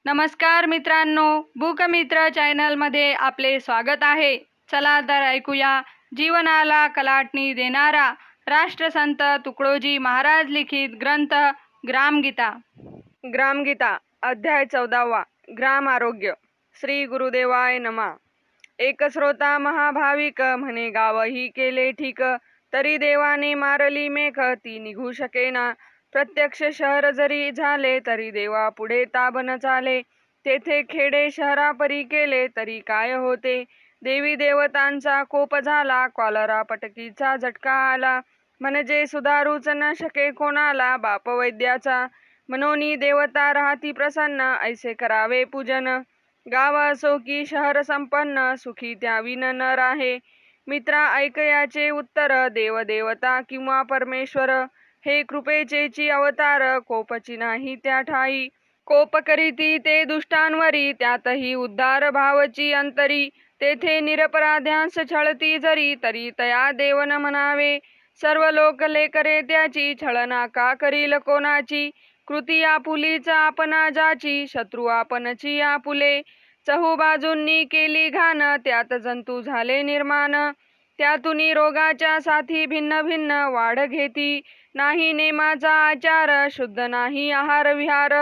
नमस्कार मित्रांनो, बुकमित्र चॅनलमध्ये आपले स्वागत आहे. चला तर ऐकूया जीवनाला कलाटणी देणारा राष्ट्रसंत तुकडोजी महाराज लिखित ग्रंथ ग्रामगीता. ग्रामगीता अध्याय 14वा. ग्राम आरोग्य. श्री गुरुदेवाय नमा. एक श्रोता महाभाविक म्हणे, गावही केले ठीक, तरी देवाने मारली मेघ ती निघू शकेना. प्रत्यक्ष शहर जरी झाले तरी देवा पुढे ताब न चाले. तेथे खेडे शहरापरी केले तरी काय होते. देवी देवतांचा कोप झाला, कॉलरा पटकीचा झटका आला. म्हणजे सुधारूच न शके कोणाला बाप वैद्याचा. मनोनी देवता राहती प्रसन्न, ऐसे करावे पूजन. गाव असो की शहर संपन्न, सुखी त्याविन न राहे. मित्रा ऐक याचे उत्तर, देव देवता किंवा परमेश्वर हे कृपेचेची अवतार. कोपची नाही त्या ठाई, कोप करीती ते दुष्टांवरी. त्यातही उद्धार भावची अंतरी, तेथे निरपराध्यांस छळती जरी, तरी तया देव न म्हणावे. सर्व लोक लेकरे त्याची, छळना का करील कोणाची. कृती आपुलीच आपणा जाची, शत्रू आपणची आपुले. चहूबाजूंनी केली घाण, त्यात जंतू झाले निर्माण. त्यातून रोगाच्या साथी भिन्न भिन्न वाढ घेती. नाही नेमाचा आचार, शुद्ध नाही आहार विहार.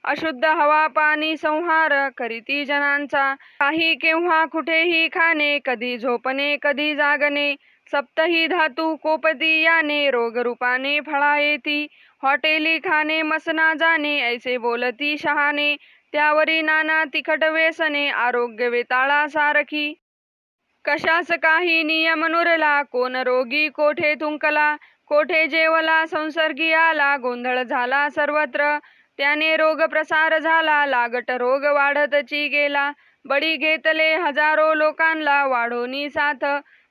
अशुद्ध हवा पाणी संहार, करीती जनांचा. काही केव्हा कुठेही खाणे, कधी झोपणे कधी जागणे. सप्तही धातू कोपती याने, रोगरूपाने फळा येती. हॉटेली खाणे मसना जाणे, ऐसे बोलती शहाणे. त्यावरी नाना तिखट व्यसने, आरोग्य वेताळा सारखी. कशास काही नियम नुरला, कोण रोगी कोठे थुंकला. कोठे जेवला संसर्गी आला, गोंधळ झाला सर्वत्र. त्याने रोग प्रसार झाला, लागट रोग वाढतची गेला. बळी घेतले हजारो लोकांना, वाढोनी साथ.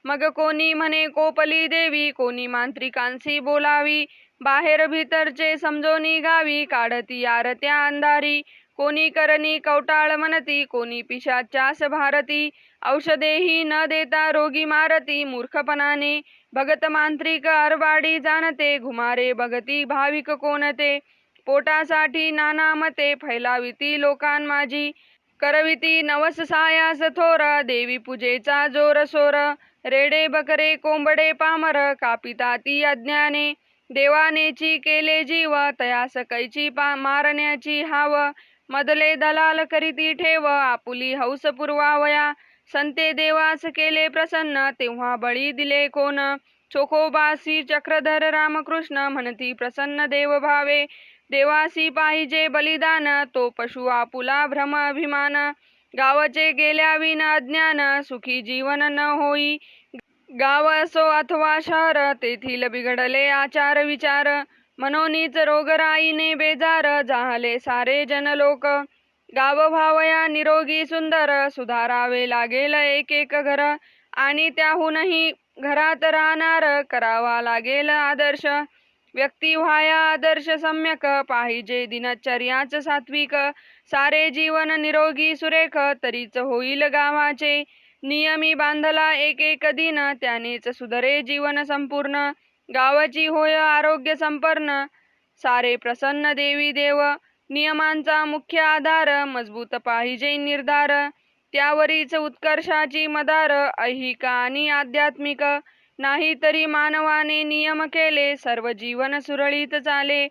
मग कोणी म्हणे कोपली देवी, कोणी मांत्रिकांशी बोलावी. बाहेर भीतरचे समजोनी गावी, काढती आरत्या अंधारी. कोणी करणी कवटाळ म्हणती, कोणी पिशाच्यास भारती. औषधेही न देता रोगी मारती मूर्खपणाने. भगत मांत्रिक अरबाडी जाणते, घुमारे बघती भाविक कोणते. पोटासाठी नाना मते, फैलाविती लोकांमाजी. करविती नवस सायास थोर, देवी पूजेचा जोर सोर. रेडे बकरे कोंबडे पामर, कापिताती अज्ञाने. देवानेची केले जीव, तयास कैची मारण्याची हाव. मधले दलाल करीती ठेव, आपुली हौस पुरवावया. संते देवास केले प्रसन्न, तेव्हा बळी दिले कोण. चोखोबासी चक्रधर रामकृष्ण म्हणती, प्रसन्न देव भावे. देवासी पाहिजे बलिदान, तो पशु आपुला भ्रम अभिमान. गावचे गेल्याविन अज्ञान, सुखी जीवन न होई. गाव असो अथवा शहर, तेथील बिघडले आचार विचार. मनोनीच रोगराईने बेजार, जाहले सारे जनलोक. गाव व्हावया निरोगी सुंदर, सुधारावे लागेल एक एक घर. आणि त्याहूनही घरात राहणार, करावा लागेल आदर्श. व्यक्ती व्हाया आदर्श सम्यक, पाहिजे दिनचर्याच सात्विक. सारे जीवन निरोगी सुरेख, तरीच होईल गावाचे. नियमी बांधला एक एक दिन, त्यानेच सुधरे जीवन संपूर्ण. गावाची होय आरोग्य संपन्न, सारे प्रसन्न देवी देव. नियमांचा मुख्य आधार, मजबूत पाहिजे निर्धार. त्यावरीच उत्कर्षाची मदार, ऐहिक आणि आध्यात्मिक. नाही तरी मानवाने नियम केले, सर्व जीवन सुरळीत चाले.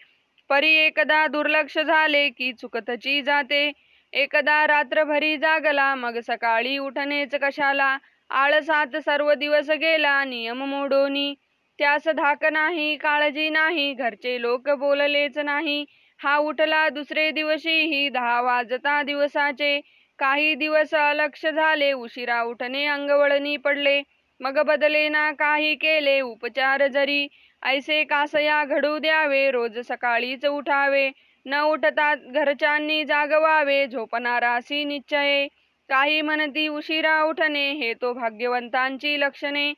परी एकदा दुर्लक्ष झाले की चुकतची जाते. एकदा रात्रभरी जागला, मग सकाळी उठणेच कशाला. आळसात सर्व दिवस गेला, नियम मोडोनी. त्यास धाक नाही काळजी नाही, घरचे लोक बोललेच नाही. हा उठला दुसरे दिवशीही 10 वाजता दिवसाचे. काही दिवस अलक्ष झाले, उशिरा उठणे अंगवळणी पडले. मग बदले ना काही केले उपचार जरी. ऐसे कासया घडू द्यावे, रोज सकाळीच उठावे. न उठता घरच्यांनी जागवावे, झोपणारासी निश्चये. काही म्हणती उशिरा उठणे, हे तो भाग्यवंतांची लक्षणे.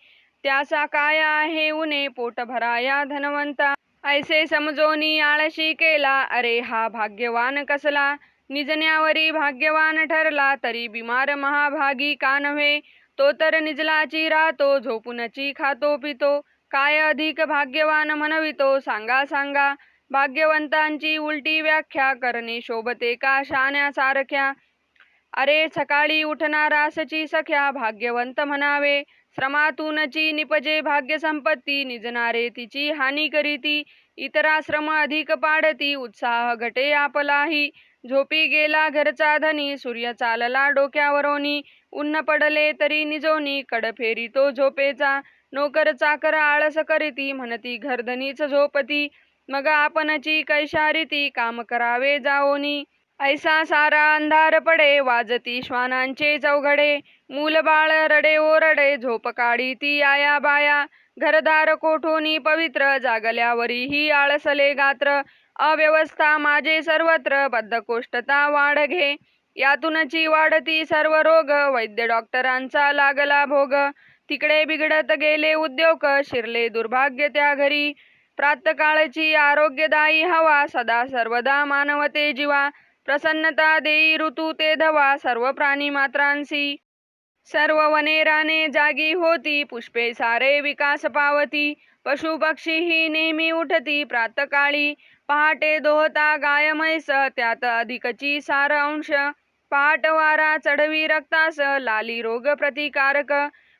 त्याचा काय आहे उणे, पोट भराया धनवंता. ऐसे समजोनी आळशी केला, अरे हा भाग्यवान कसला. निजण्यावरी भाग्यवान ठरला, तरी बिमार महाभागी का नव्हे. तो तर निजलाची राहतो, झोपूनची खातो पितो. काय अधिक भाग्यवान म्हणवितो, सांगा सांगा. भाग्यवंतांची उलटी व्याख्या करणे शोभते का शाण्यासारख्या. अरे सकाळी उठणारासची सख्या भाग्यवंत म्हणावे. श्रमातूनची निपजे भाग्य संपत्ती निजणारे तिची हानी करीती. इतरा श्रम अधिक पाडती उत्साह घटे आपलाही. झोपी गेला घरचा धनी सूर्य चालला डोक्यावरोनी. उन्न पडले तरी निजोनी कड फेरितो झोपेचा. नोकर चाकर आळस करीती म्हणती घरधनीच झोपती. मग आपणची कैशारीती काम करावे जाओनी. ऐसा सारा अंधार पडे वाजती श्वानांचे चौघडे. मूलबाळ रडे ओरडे झोप काढी ती आया बाया. घरदार कोठोनी पवित्र जागल्यावरीही आळसले गात्र. अव्यवस्था माझे सर्वत्र बद्धकोष्ठता वाढ घे. यातूनची वाढती सर्व रोग वैद्य डॉक्टरांचा लागला भोग. तिकडे बिघडत गेले उद्योग शिरले दुर्भाग्य त्या घरी. प्रातकाळची आरोग्यदायी हवा सदा सर्वदा मानवते जीवा. प्रसन्नता देई ऋतू ते धवा सर्व प्राणी मात्रांसी. सर्व वने राने जागी होती पुष्पे सारे विकास पावती. पशु पक्षी ही नेहमी उठती प्रातकाळी. पहाटे दोहता गाय म्हैस त्यात अधिकची सार अंश. पहाट वारा चढवी रक्तास लाली रोग प्रतिकारक.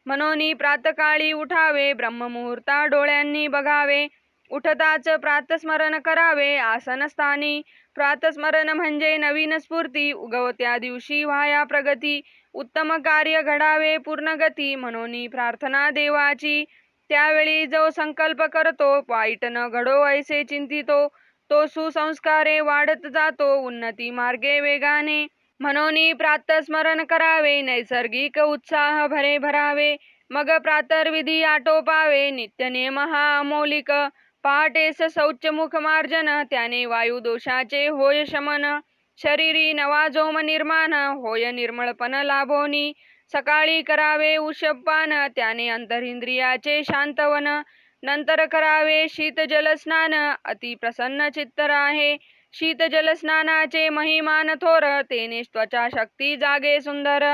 म्हणून प्रातकाळी उठावे ब्रह्ममुहूर्ता डोळ्यांनी बघावे. उठताच प्रातस्मरण करावे आसनस्थानी. प्रातस्मरण म्हणजे नवीन स्फूर्ती उगवत्या दिवशी व्हाया प्रगती. उत्तम कार्य घडावे पूर्ण गती म्हणून प्रार्थना देवाची. त्यावेळी जो संकल्प करतो वाईट न घडो ऐसे चिंतितो. तो सुसंस्कारे वाढत जातो उन्नती मार्गे वेगाने. म्हणून प्रातस्मरण करावे नैसर्गिक उत्साह भरे भरावे. मग प्रातर्विधी आटोपावे नित्यनेम हा अमौलिक. पहाटेस शौचमुख मार्जन त्याने वायुदोषाचे होय शमन. शरीरी नवा जोम निर्माण होय निर्मळपण लाभोनी. सकाळी करावे उषपान त्याने अंतरिंद्रियाचे शांतवन. नंतर करावे शीतजल स्नान अति प्रसन्न चित्त राहे. शीतजल स्नानाचे महिमान थोर तेने त्वचा शक्ती जागे सुंदर.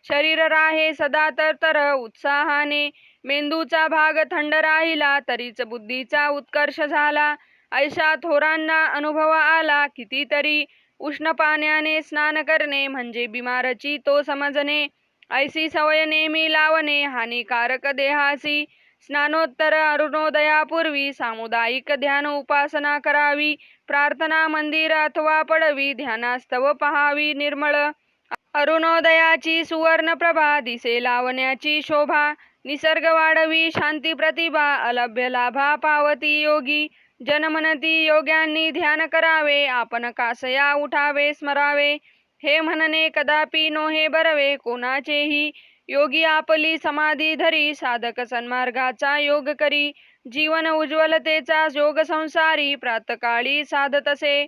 शरीर राहे सदा तरतर उत्साहाने. मेंदूचा भाग थंड राहिला तरीच बुद्धीचा उत्कर्ष झाला. ऐशा थोरांना अनुभव आला कितीतरी. उष्ण पाण्याने स्नान करणे म्हणजे बिमारची तो समजणे. ऐसी सवय नेहमी लावणे हानिकारक देहासी. स्नानोत्तर अरुणोदयापूर्वी सामुदायिक ध्यान उपासना करावी. प्रार्थना मंदिर अथवा पडवी ध्यानास्तव पहावी निर्मळ. अरुणोदयाची सुवर्ण प्रभा दिसे लावण्याची शोभा. निसर्ग वाढवी शांती प्रतिभा अलभ्य लाभा पावती योगी. जनमनती योग्यांनी ध्यान करावे आपण कासया उठावे स्मरावे. हे म्हणणे कदापि नोहे बरवे कोणाचेही. योगी आपली समाधी धरी साधक सन्मार्गाचा योग करी. जीवन उज्ज्वलतेचा योग संसारी प्रातकाळी साधतसे.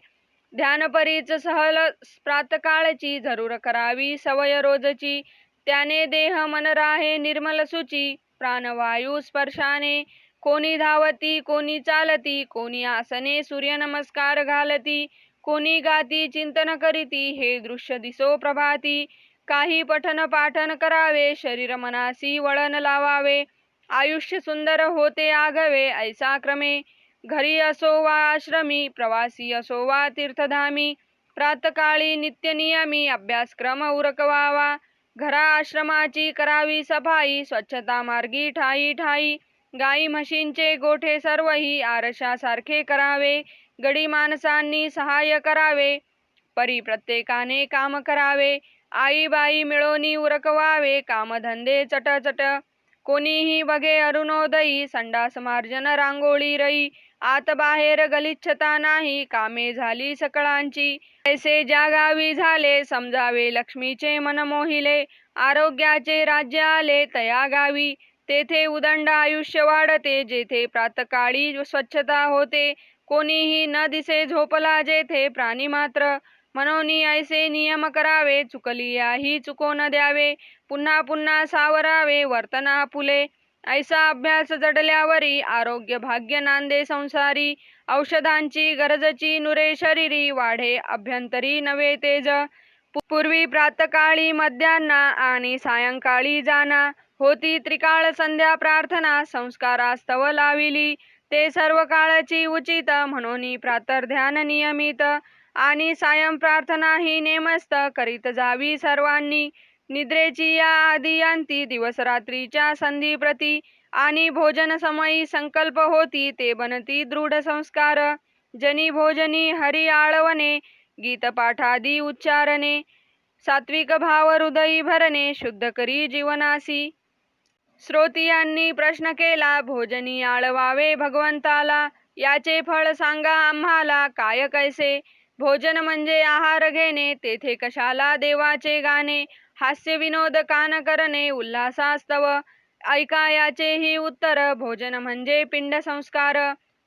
ध्यानपरीच सहल प्रातकाळची जरूर करावी सवय रोजची. त्याने देह मन राहे निर्मल सुची. प्राणवायू स्पर्शाने कोणी धावती कोणी चालती. कोणी आसने सूर्यनमस्कार घालती. कोणी गाती चिंतन करीती हे दृश्य दिसो प्रभाती. काही पठन पाठन करावे शरीर मनासी वळण लावावे. आयुष्य सुंदर होते आघवे ऐसा क्रमे. घरी असो वा आश्रमी प्रवासी असो वा तीर्थधामी. प्रातकाळी नित्यनियमी अभ्यासक्रम उरकवावा. घरा आश्रमाची करावी सफाई स्वच्छता मार्गी ठाई ठाई. गाई म्हशींचे गोठे सर्वही आरशासारखे करावे. गडी माणसांनी सहाय्य करावे. परी प्रत्येकाने काम करावे. आई बाई मिळोनी उरकवावे कामधंदे चटचट. कोणीही बघे अरुणोदयी संडास मार्जन रांगोळी रई. आत बाहेर गलिच्छता नाही कामे झाली सकळांची. ऐसे ज्या गावी झाले समजावे लक्ष्मीचे मन मोहिले. आरोग्याचे राज्य आले तया गावी. तेथे उदंड आयुष्य वाढते जेथे प्रातकाळी स्वच्छता होते. कोणीही न दिसे झोपला जेथे प्राणी मात्र. म्हणून ऐसे नियम करावे चुकलियाही चुको न द्यावे. पुन्हा पुन्हा सावरावे वर्तन आपुले. ऐसा अभ्यास जडल्यावरी आरोग्य भाग्य नांदे संसारी. औषधांची गरजची नुरे शरीरी वाढे अभ्यंतरी नवे तेज. पूर्वी प्रातकाळी मध्यान्ना आणि सायंकाळी जाना. होती त्रिकाळ संध्या प्रार्थना संस्कारास्तव लाविली. ते सर्व काळाची उचित म्हणून प्रातर्ध्यान नियमित आणि सायं प्रार्थना ही नेमस्त करीत जावी सर्वांनी. निद्रेची या आधी अंती दिवस रात्रीच्या संधी प्रती आणि भोजन समयी संकल्प होती ते बनती दृढ संस्कार. जनी भोजनी हरी आळवणे गीतपाठादी उच्चारणे सात्विक भाव हृदयी भरणे शुद्ध करी जीवनासी. श्रोतियांनी प्रश्न केला भोजनी आळवावे भगवंताला याचे फळ सांगा आम्हाला काय कैसे. भोजन म्हणजे आहार घेणे तेथे कशाला देवाचे गाणे हास्य विनोद कान करणे उल्हासास्तव ऐका याचेही उत्तर. भोजन म्हणजे पिंड संस्कार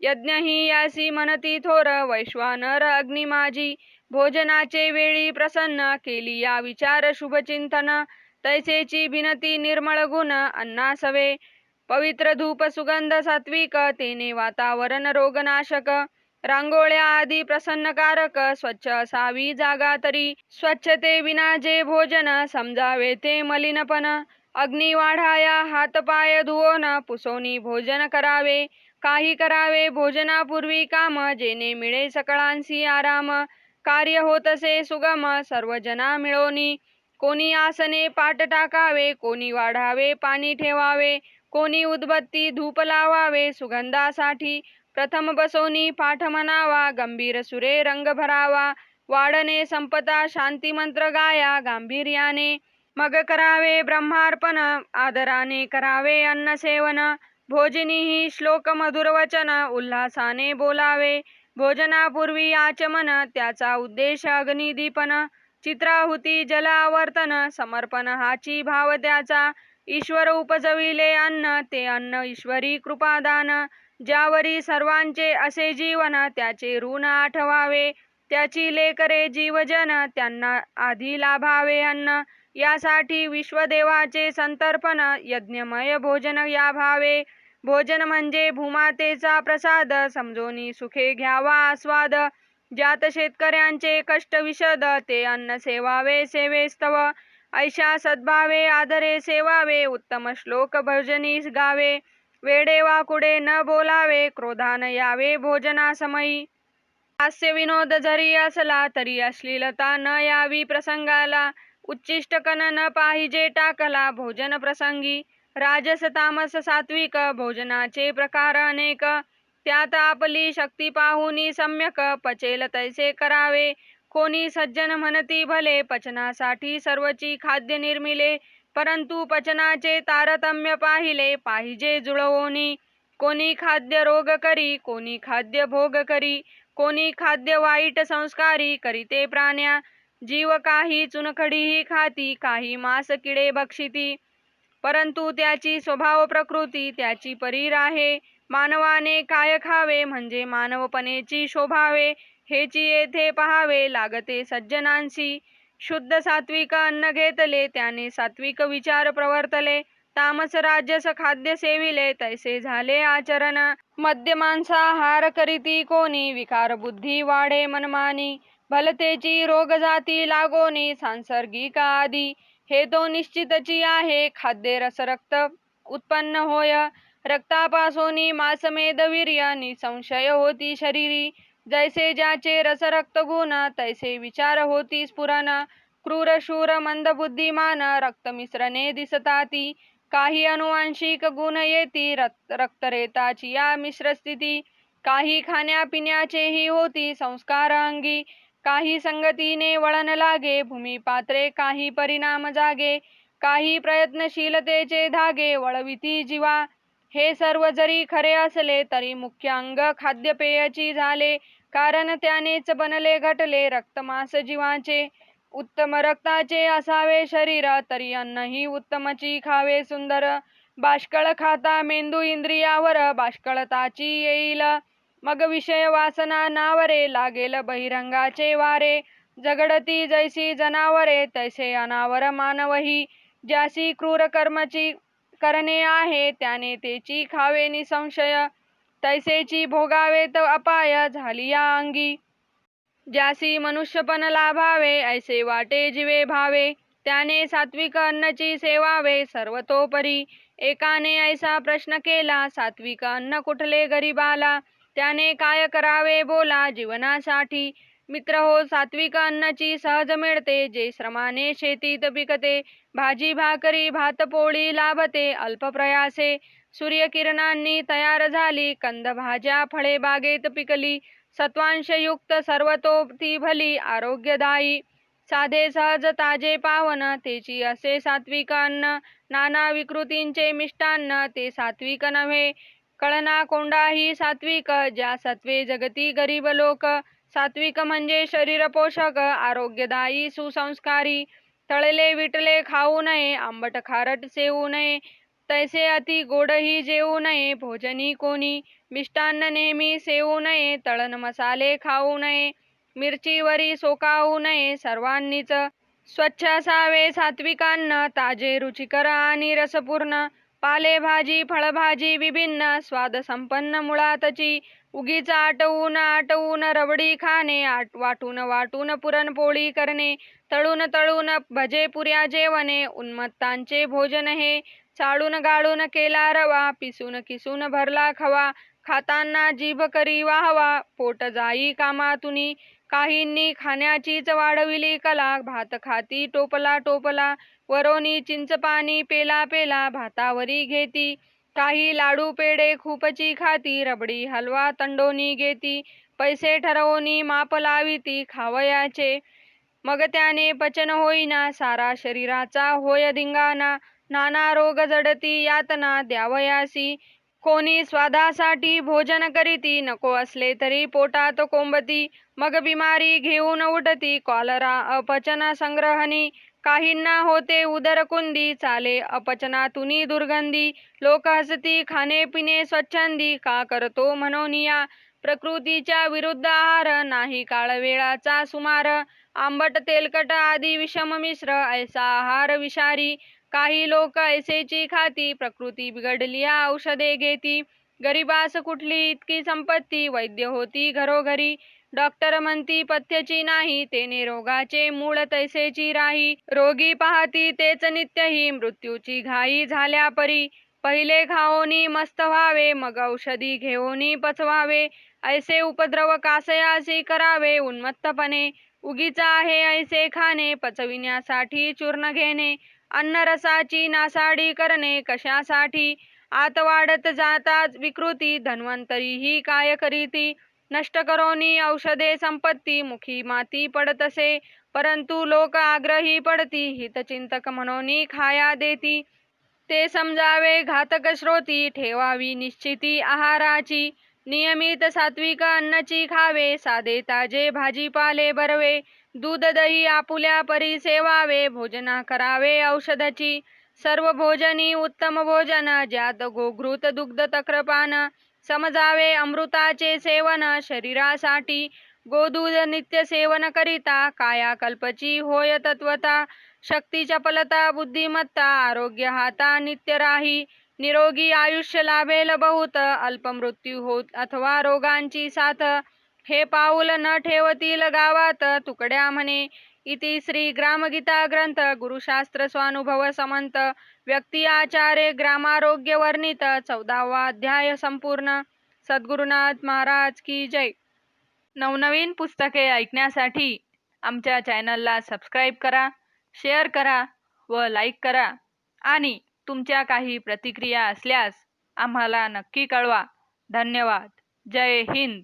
यज्ञ ही यासी म्हणती थोर वैश्वानर अग्नी माझी. भोजनाचे वेळी प्रसन्न केली या विचार शुभचिंतन तैसेची भिनती निर्मळ गुण अन्नासवे. पवित्र धूप सुगंध सात्विक तेने वातावरण रोगनाशक. रांगोळ्या आदी प्रसन्नकारक स्वच्छ असावी जागा तरी स्वच्छते विना जे भोजन समजावे ते मलिनपण. अग्नी वाढाया हातपाय धुवोन पुसोनी भोजन करावे काही करावे भोजनापूर्वी काम जेणे मिळे सकळांसी आराम. कार्य होतसे सुगम सर्व जना मिळोनी कोणी आसने पाट टाकावे कोणी वाढावे पाणी ठेवावे कोणी उदबत्ती धूप लावावे सुगंधासाठी. प्रथम बसोनी पाठ म्हणावा गंभीर सुरे रंग भरावा वाढणे संपता शांती मंत्र गाया गांभीर्याने. मग करावे ब्रह्मार्पण आदराने करावे अन्न सेवन भोजनी ही श्लोक मधुर वचन उल्हासाने बोलावे. भोजनापूर्वी आचमन त्याचा उद्देश अग्निदीपन चित्राहुती जल आवर्तन समर्पण हाची भाव त्याचा. ईश्वर उपजविले अन्न ते अन्न ईश्वरी कृपादान ज्यावरी सर्वांचे असे जीवन त्याचे ऋण आठवावे. त्याची लेकरे जीवजन त्यांना आधी लाभावे अन्न यासाठी विश्वदेवाचे संतर्पण यज्ञमय भोजन या भावे. भोजन म्हणजे भूमातेचा प्रसाद समजोनी सुखे घ्यावा आस्वाद. ज्यात शेतकऱ्यांचे कष्ट विशद ते अन्न सेवावे सेवेस्तव. ऐशा सद्भावे आदरे सेवावे उत्तम श्लोक भजनी गावे. वेडे वाकुडे न बोलावे क्रोधान यावे भोजनासमयी. हास्य विनोद जरी असला तरी अश्लीलता न यावी प्रसंगाला. उच्चिष्टकन न पाहिजे टाकला भोजन प्रसंगी. राजस तामस सात्विक भोजनाचे प्रकार अनेक त्यात आपली शक्ती पाहुनी सम्यक पचेल तैसे करावे. कोणी सज्जन म्हणती भले पचनासाठी सर्वची खाद्य निर्मिले परंतु पचनाचे तारतम्य पाहिले पाहिजे जुळवोनी. कोणी खाद्य रोग करी कोणी खाद्य भोग करी कोणी खाद्य वाईट संस्कारी करीते प्राण्या. जीव काही चुनखडीही खाती काही मांस किडे भक्षिती परंतु त्याची स्वभाव प्रकृती त्याची परी राहे. मानवाने काय खावे म्हणजे मानवपणेची शोभावे हेची येथे पहावे लागते सज्जनांसी. शुद्ध सात्विक अन्न घेतले त्याने सात्विक विचार प्रवर्तले. तामस राजस खाद्य सेविले तैसे झाले आचरण. मद्य मांसाहार करीती कोणी विकार बुद्धी वाढे मनमानी. भलतेची रोग जाती लागोनी सांसर्गिक आदी. हे तो निश्चितची आहे खाद्य रस रक्त उत्पन्न होय. रक्तापासोनी मासमेद वीर्य निसंशय होती शरीरी. जैसे ज्याचे रस रक्त गुण तैसे विचार होती स्फुरण. क्रूर शूर मंद बुद्धिमान रक्त मिश्रणे दिसताती. काही अनुवांशिक गुण येती रक्तरेताची या मिश्रस्थिती. काही खाण्यापिण्याचेही होती संस्कार अंगी. काही संगतीने वळण लागे भूमिपात्रे काही परिणाम जागे. काही प्रयत्नशीलतेचे धागे वळविती जीवा. हे सर्व जरी खरे असले तरी मुख्य अंग खाद्यपेयची झाले कारण त्यानेच बनले घटले रक्तमांस जीवाचे. उत्तम रक्ताचे असावे शरीर तरी अन्नही उत्तमची खावे सुंदर. बाष्कळ खाता मेंदू इंद्रियावर बाष्कळताची येईल. मग विषय वासना नावरे लागेल बहिरंगाचे वारे. झगडती जैसी जनावरे तैसे अनावर मानवही. ज्यासी क्रूर कर्मची करणे आहे त्याने तेची खावे निसंशय. तैसेची भोगावेत अपाय झाली या अंगी. ज्यासी मनुष्यपण लाभावे ऐसे वाटे जीवे भावे. त्याने सात्विक अन्नची सेवावे सर्वतोपरी. एकाने ऐसा प्रश्न केला, सात्विक अन्न कुठले गरीबाला, त्याने काय करावे बोला जीवनासाठी. मित्र हो, सात्विक अन्नाची सहज मिळते, जे श्रमाने शेतीत पिकते. भाजी भाकरी भात पोळी लाभते अल्प प्रयासे. सूर्यकिरणांनी तयार झाली कंद भाज्या फळे बागेत पिकली. सत्वांशयुक्त सर्वतोपरी भली आरोग्यदायी. साधे सहज ताजे पावन तेची असे सात्विक अन्न. नाना विकृतींचे मिष्टान्न ते सात्विक नव्हे. कळना कोंडाही सात्विक, ज्या सत्वे जगती गरीब लोक. सात्विक म्हणजे शरीर पोषक आरोग्यदायी सुसंस्कारी. तळले विटले खाऊ नये, आंबट खारट सेवू नये, तैसे अति गोडही जेवू नये. भोजनी कोणी मिष्टान्न नेहमी सेवू नये. तळण मसाले खाऊ नये, मिरचीवरी सोकावू नये. सर्वांनीच स्वच्छ असावे सात्विकान्न, ताजे रुचिकर आणि रसपूर्ण. पालेभाजी फळभाजी विभिन्न, स्वाद संपन्न मुळातची. उगीच आटवून आटवून रबडी खाणे, वाटून वाटून पुरणपोळी करणे. तळून तळून भजे पुऱ्या जेवणे, उन्मत्तांचे भोजन हे. चाळून गाळून केला रवा, पिसून किसून भरला खवा. खाताना जीभ करी वाहवा, पोट जाई कामातुनी. काहींनी खाण्याचीच वाढविली कला, भात खाती टोपला टोपला. वरोनी चिंचपाणी पेला पेला, भातावरी घेती. काही लाडू पेढे खूपची खाती, रबडी हलवा तंडोनी घेती. पैसे ठरवूनी माप लाविती खावयाचे, मग त्याने पचन होईना. सारा शरीराचा होय धिंगाणा, नाना रोग जडती यातना द्यावयासी. कोणी स्वादासाठी भोजन करीती, नको असले तरी पोटात कोंबती. मग बिमारी घेऊन उठती, कॉलरा अपचन संग्रहणी. काहींना होते उदरकुंदी, चाले अपचनातुनी दुर्गंधी. लोक हसती खाणे पिणे स्वच्छंदी, का करतो मनोनिया. प्रकृतीच्या विरुद्ध आहार, नाही काळवेळाचा सुमार. आंबट तेलकट आदी विषम मिश्र, ऐसा आहार विषारी. काही लोक ऐसेची खाती, प्रकृती बिघडली औषधे घेती. गरिबास कुठली इतकी संपत्ती, वैद्य होती घरोघरी. डॉक्टर म्हणती पथ्यची नाही, तेने रोगाचे मूळ तैसेची राही. रोगी पाहती तेच नित्यही, मृत्यूची घाई झाल्या परी. पहिले खाओनी मस्त व्हावे, मग औषधी घेऊनी पचवावे. ऐसे उपद्रव कासयासी करावे उन्मत्तपणे. उगीच आहे ऐसे खाणे, पचविण्यासाठी चूर्ण घेणे. अन्न रसाची नासाडी करणे कशासाठी. आत वाढत जातात विकृती, धन्वंतरीही काय करीती. नष्ट करोनी औषधे संपत्ती, मुखी माती पडतसे. परंतु लोक आग्रही पडती, हितचिंतक म्हणून खाया देती. ते समजावे घातक श्रोती, ठेवावी निश्चिती आहाराची. नियमित सात्विक अन्नची खावे, साधे ताजे भाजीपाले बरवे. दूध दही आपुल्या परी सेवावे, भोजना करावे औषधाची. सर्व भोजनी उत्तम भोजन, ज्यात गोघृत दुग्ध तक्रपान. समजावे अमृताचे सेवन शरीरासाठी. गोदूध नित्य सेवन करिता, कायाकल्पची होय तत्वता. शक्ती चपलता बुद्धिमत्ता, आरोग्य हाता नित्य राही. निरोगी आयुष्य लाभेल बहुत, अल्प मृत्यू होत अथवा रोगांची साथ. हे पाऊल न ठेवतील गावात, तुकड्या म्हणे. इति श्री ग्रामगीता ग्रंथ गुरुशास्त्र स्वानुभव समंत व्यक्ती आचार्य ग्रामारोग्य वर्णित 14वा अध्याय संपूर्ण. सद्गुरुनाथ महाराज की जय. नवनवीन पुस्तके ऐकण्यासाठी आमच्या चॅनलला सबस्क्राईब करा, शेअर करा व लाईक करा. आणि तुमच्या काही प्रतिक्रिया असल्यास आम्हाला नक्की कळवा. धन्यवाद. जय हिंद.